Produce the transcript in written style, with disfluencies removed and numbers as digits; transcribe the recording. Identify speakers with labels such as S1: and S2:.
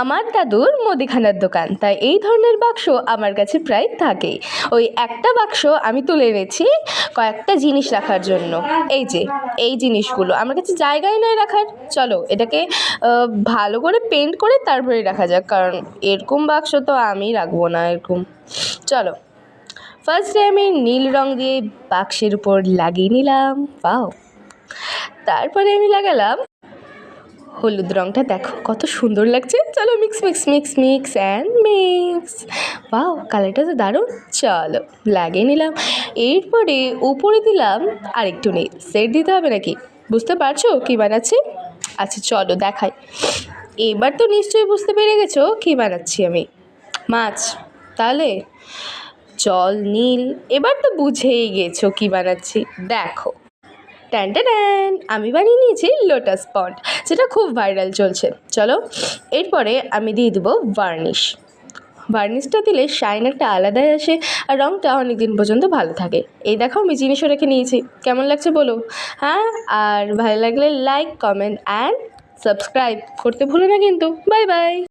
S1: আমার দাদুর মুদিখানার দোকান, তাই এই ধরনের বাক্স আমার কাছে প্রায় থাকেই। ওই একটা বাক্স আমি তুলে এনেছি কয়েকটা জিনিস রাখার জন্য। এই যে এই জিনিসগুলো আমার কাছে জায়গায় নয় রাখার। চলো এটাকে ভালো করে পেন্ট করে তারপরে রাখা যাক, কারণ এরকম বাক্স তো আমি রাখবো না এরকম। চলো ফার্স্টে আমি নীল রং দিয়ে বাক্সের উপর লাগিয়ে নিলাম। বাও। তারপরে আমি লাগালাম হলুদ রংটা, দেখো কত সুন্দর লাগছে। চলো mix mix mix mix and mix. Wow, কালারটা তো দারুণ। চলো লাগিয়ে নিলাম। এরপরে উপরে দিলাম আরেকটু নীল। সেট দিতে হবে নাকি? বুঝতে পারছো কী বানাচ্ছি? আচ্ছা চলো দেখাই। এবার তো নিশ্চয়ই বুঝতে পেরে গেছো কী বানাচ্ছি আমি। মাছ। তাহলে জল নীল, এবার তো বুঝেই গেছো কী বানাচ্ছি। দেখো ট্যান ট্যান, আমি বানিয়ে নিয়েছি লোটাস পন্ড, যেটা খুব ভাইরাল চলছে। চলো এরপরে আমি দিয়ে দেবো ভার্নিশ। ভার্নিশটা দিলে শাইন একটা আলাদাই আসে আর রঙটা অনেক দিন পর্যন্ত ভালো থাকে। এই দেখো আমি জিনিসও রেখে নিয়েছি। কেমন লাগছে বলো? হ্যাঁ, আর ভালো লাগলে লাইক কমেন্ট অ্যান্ড সাবস্ক্রাইব করতে ভুলো না কিন্তু। Bye bye.